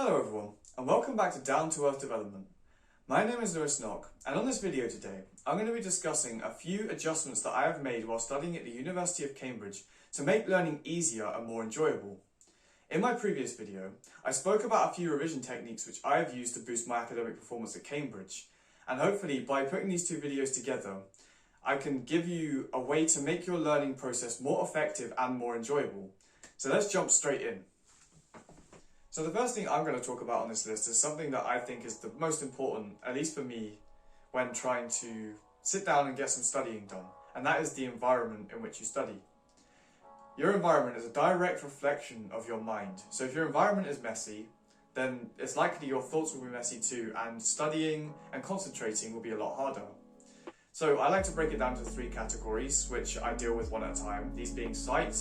Hello everyone, and welcome back to Down to Earth Development. My name is Lewis Knock, and on this video today, I'm going to be discussing a few adjustments that I have made while studying at the University of Cambridge to make learning easier and more enjoyable. In my previous video, I spoke about a few revision techniques which I have used to boost my academic performance at Cambridge, and hopefully by putting these two videos together, I can give you a way to make your learning process more effective and more enjoyable. So let's jump straight in. So the first thing I'm going to talk about on this list is something that I think is the most important, at least for me, when trying to sit down and get some studying done, and that is the environment in which you study. Your environment is a direct reflection of your mind. So if your environment is messy, then it's likely your thoughts will be messy too, and studying and concentrating will be a lot harder. So I like to break it down to three categories, which I deal with one at a time, these being sight,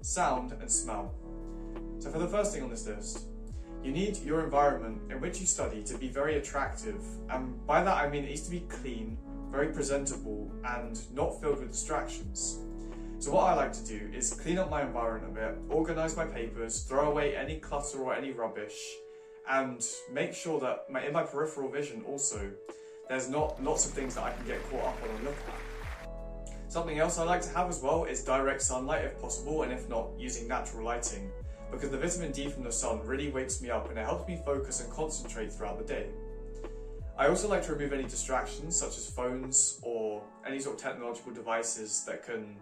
sound, and smell. So for the first thing on this list, you need your environment in which you study to be very attractive, and by that I mean it needs to be clean, very presentable, and not filled with distractions. So what I like to do is clean up my environment a bit, organise my papers, throw away any clutter or any rubbish, and make sure that in my peripheral vision also, there's not lots of things that I can get caught up on and look at. Something else I like to have as well is direct sunlight if possible, and if not, using natural lighting, because the vitamin D from the sun really wakes me up and it helps me focus and concentrate throughout the day. I also like to remove any distractions such as phones or any sort of technological devices that can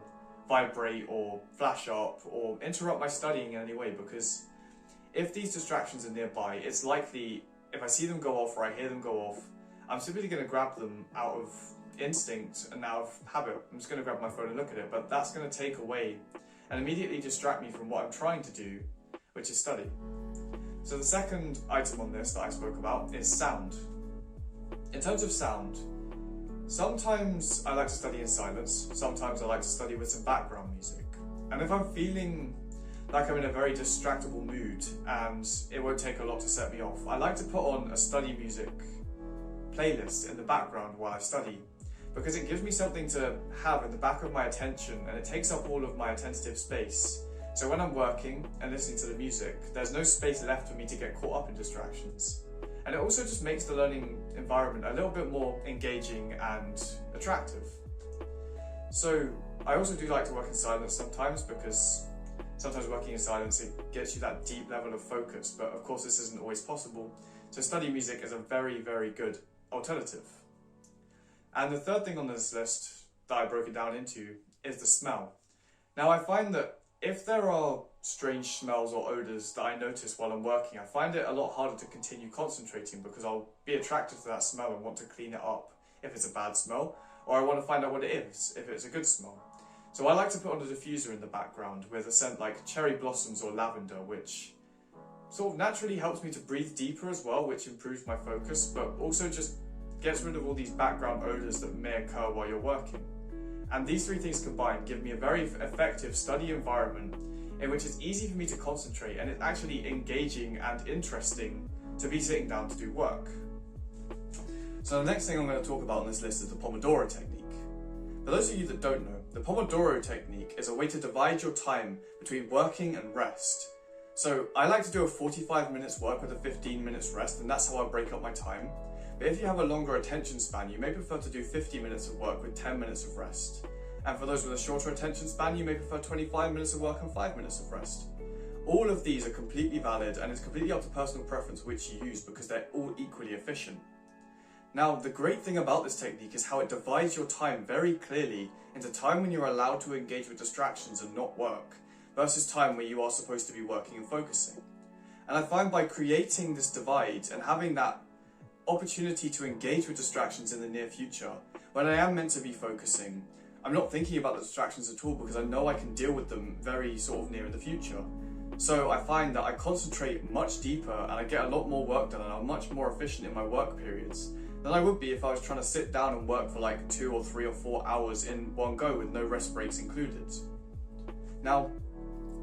vibrate or flash up or interrupt my studying in any way, because if these distractions are nearby, it's likely if I see them go off or I hear them go off, I'm simply going to grab them out of instinct and out of habit. I'm just going to grab my phone and look at it, but that's going to take away and immediately distract me from what I'm trying to do, which is study. So the second item on this that I spoke about is sound. In terms of sound, sometimes I like to study in silence, sometimes I like to study with some background music. And if I'm feeling like I'm in a very distractible mood and it won't take a lot to set me off, I like to put on a study music playlist in the background while I study, because it gives me something to have in the back of my attention and it takes up all of my attentive space. So when I'm working and listening to the music, there's no space left for me to get caught up in distractions. And it also just makes the learning environment a little bit more engaging and attractive. So I also do like to work in silence sometimes, because sometimes working in silence, it gets you that deep level of focus, but of course this isn't always possible. So study music is a very, very good alternative. And the third thing on this list that I broke it down into is the smell. Now I find that if there are strange smells or odours that I notice while I'm working, I find it a lot harder to continue concentrating, because I'll be attracted to that smell and want to clean it up if it's a bad smell, or I want to find out what it is if it's a good smell. So I like to put on a diffuser in the background with a scent like cherry blossoms or lavender, which sort of naturally helps me to breathe deeper as well, which improves my focus, but also just gets rid of all these background odours that may occur while you're working. And these three things combined give me a very effective study environment in which it's easy for me to concentrate and it's actually engaging and interesting to be sitting down to do work. So the next thing I'm going to talk about on this list is the Pomodoro technique. For those of you that don't know, the Pomodoro technique is a way to divide your time between working and rest. So I like to do a 45 minutes work with a 15 minutes rest, and that's how I break up my time. But if you have a longer attention span, you may prefer to do 50 minutes of work with 10 minutes of rest. And for those with a shorter attention span, you may prefer 25 minutes of work and 5 minutes of rest. All of these are completely valid, and it's completely up to personal preference which you use, because they're all equally efficient. Now, the great thing about this technique is how it divides your time very clearly into time when you're allowed to engage with distractions and not work, versus time where you are supposed to be working and focusing. And I find by creating this divide and having that opportunity to engage with distractions in the near future, when I am meant to be focusing, I'm not thinking about the distractions at all, because I know I can deal with them very sort of near in the future. So I find that I concentrate much deeper and I get a lot more work done, and I'm much more efficient in my work periods than I would be if I was trying to sit down and work for like 2 or 3 or 4 hours in one go with no rest breaks included. Now,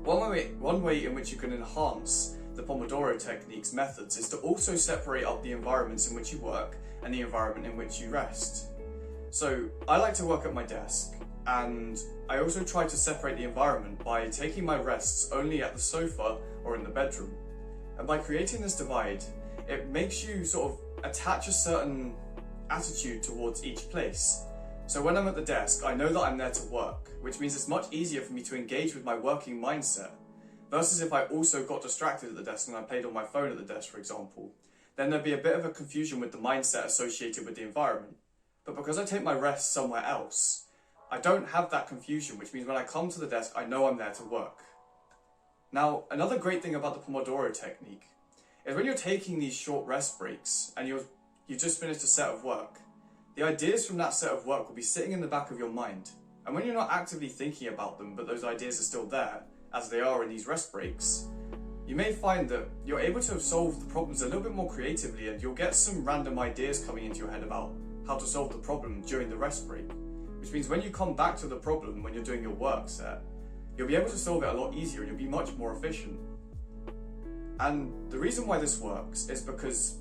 one way in which you can enhance the Pomodoro technique's methods is to also separate up the environments in which you work and the environment in which you rest. So I like to work at my desk, and I also try to separate the environment by taking my rests only at the sofa or in the bedroom. And by creating this divide, it makes you sort of attach a certain attitude towards each place. So when I'm at the desk, I know that I'm there to work, which means it's much easier for me to engage with my working mindset. Versus if I also got distracted at the desk and I played on my phone at the desk, for example, then there'd be a bit of a confusion with the mindset associated with the environment. But because I take my rest somewhere else, I don't have that confusion, which means when I come to the desk, I know I'm there to work. Now, another great thing about the Pomodoro technique is when you're taking these short rest breaks and you've just finished a set of work, the ideas from that set of work will be sitting in the back of your mind. And when you're not actively thinking about them, but those ideas are still there, as they are in these rest breaks, you may find that you're able to solve the problems a little bit more creatively, and you'll get some random ideas coming into your head about how to solve the problem during the rest break. Which means when you come back to the problem when you're doing your work set, you'll be able to solve it a lot easier and you'll be much more efficient. And the reason why this works is because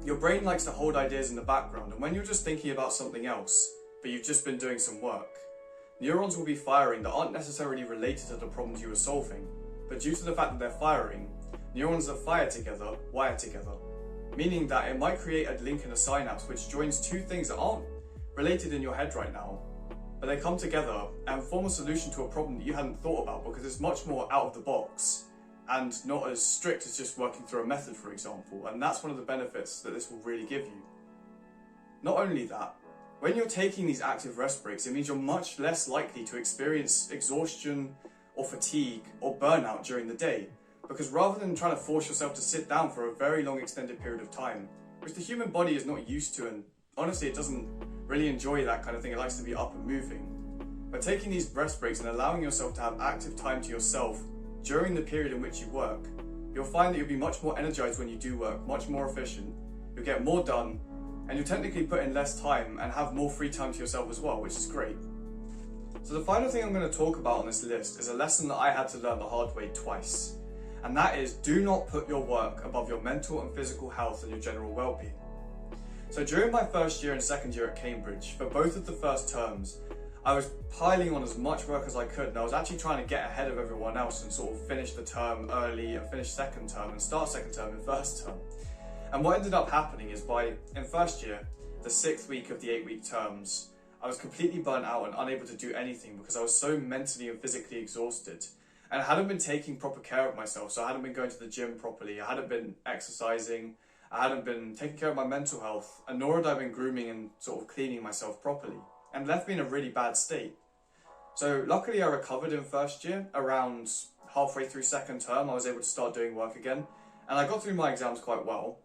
your brain likes to hold ideas in the background, and when you're just thinking about something else, but you've just been doing some work, neurons will be firing that aren't necessarily related to the problems you were solving, but due to the fact that they're firing, neurons that fire together wire together, meaning that it might create a link in a synapse which joins two things that aren't related in your head right now, but they come together and form a solution to a problem that you hadn't thought about because it's much more out of the box and not as strict as just working through a method, for example, and that's one of the benefits that this will really give you. Not only that, when you're taking these active rest breaks, it means you're much less likely to experience exhaustion or fatigue or burnout during the day, because rather than trying to force yourself to sit down for a very long extended period of time, which the human body is not used to, and honestly it doesn't really enjoy that kind of thing, it likes to be up and moving. By taking these rest breaks and allowing yourself to have active time to yourself during the period in which you work, you'll find that you'll be much more energized when you do work, much more efficient, you'll get more done, and you'll technically put in less time and have more free time to yourself as well, which is great. So the final thing I'm going to talk about on this list is a lesson that I had to learn the hard way twice, and that is do not put your work above your mental and physical health and your general well-being. So during my first year and second year at Cambridge, for both of the first terms, I was piling on as much work as I could, and I was actually trying to get ahead of everyone else and sort of finish the term early and finish second term and start second term in first term. And what ended up happening is in first year, the 6th week of the 8-week terms, I was completely burnt out and unable to do anything because I was so mentally and physically exhausted. And I hadn't been taking proper care of myself, so I hadn't been going to the gym properly, I hadn't been exercising, I hadn't been taking care of my mental health, and nor had I been grooming and sort of cleaning myself properly, and left me in a really bad state. So luckily I recovered in first year. Around halfway through second term I was able to start doing work again, and I got through my exams quite well.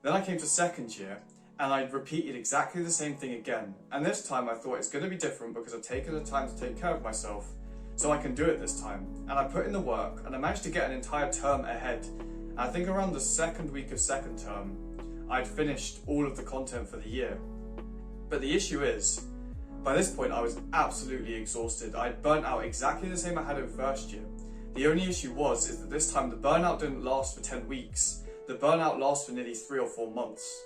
Then I came to second year and I repeated exactly the same thing again, and this time I thought it's going to be different because I've taken the time to take care of myself, so I can do it this time. And I put in the work and I managed to get an entire term ahead. And I think around the 2nd week of second term I'd finished all of the content for the year. But the issue is, by this point I was absolutely exhausted. I'd burnt out exactly the same I had in first year. The only issue is that this time the burnout didn't last for 10 weeks. The burnout lasted for nearly 3 or 4 months.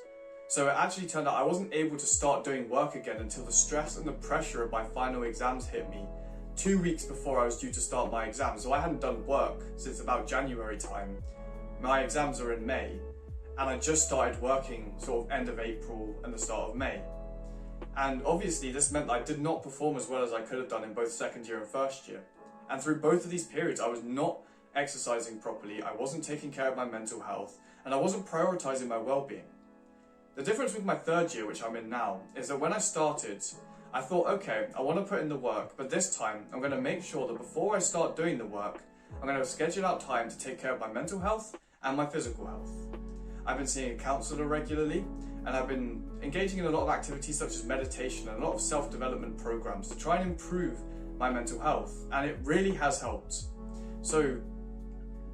So it actually turned out I wasn't able to start doing work again until the stress and the pressure of my final exams hit me 2 weeks before I was due to start my exams. So I hadn't done work since about January time. My exams are in May, and I just started working sort of end of April and the start of May. And obviously this meant that I did not perform as well as I could have done in both second year and first year. And through both of these periods I was not exercising properly, I wasn't taking care of my mental health, and I wasn't prioritising my well-being. The difference with my third year, which I'm in now, is that when I started, I thought, okay, I want to put in the work, but this time I'm going to make sure that before I start doing the work, I'm going to schedule out time to take care of my mental health and my physical health. I've been seeing a counsellor regularly, and I've been engaging in a lot of activities such as meditation and a lot of self-development programs to try and improve my mental health, and it really has helped. So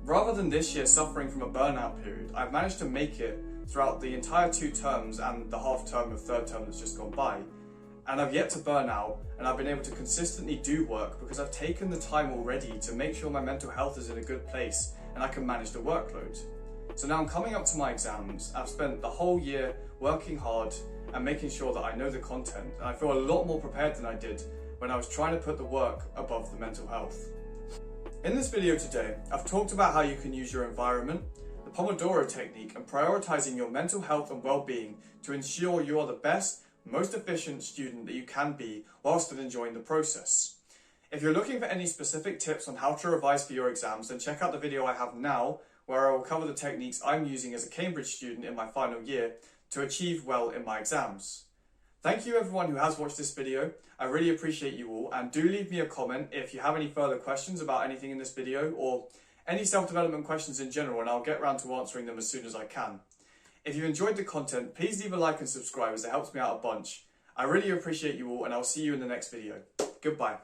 rather than this year suffering from a burnout period, I've managed to make it throughout the entire 2 terms and the half term of third term that's just gone by. And I've yet to burn out, and I've been able to consistently do work because I've taken the time already to make sure my mental health is in a good place and I can manage the workload. So now I'm coming up to my exams. I've spent the whole year working hard and making sure that I know the content, and I feel a lot more prepared than I did when I was trying to put the work above the mental health. In this video today, I've talked about how you can use your environment, the Pomodoro technique and prioritizing your mental health and well-being to ensure you are the best, most efficient student that you can be while still enjoying the process. If you're looking for any specific tips on how to revise for your exams, then check out the video I have now where I will cover the techniques I'm using as a Cambridge student in my final year to achieve well in my exams. Thank you everyone who has watched this video. I really appreciate you all, and do leave me a comment if you have any further questions about anything in this video or any self-development questions in general, and I'll get around to answering them as soon as I can. If you enjoyed the content, please leave a like and subscribe as it helps me out a bunch. I really appreciate you all, and I'll see you in the next video. Goodbye.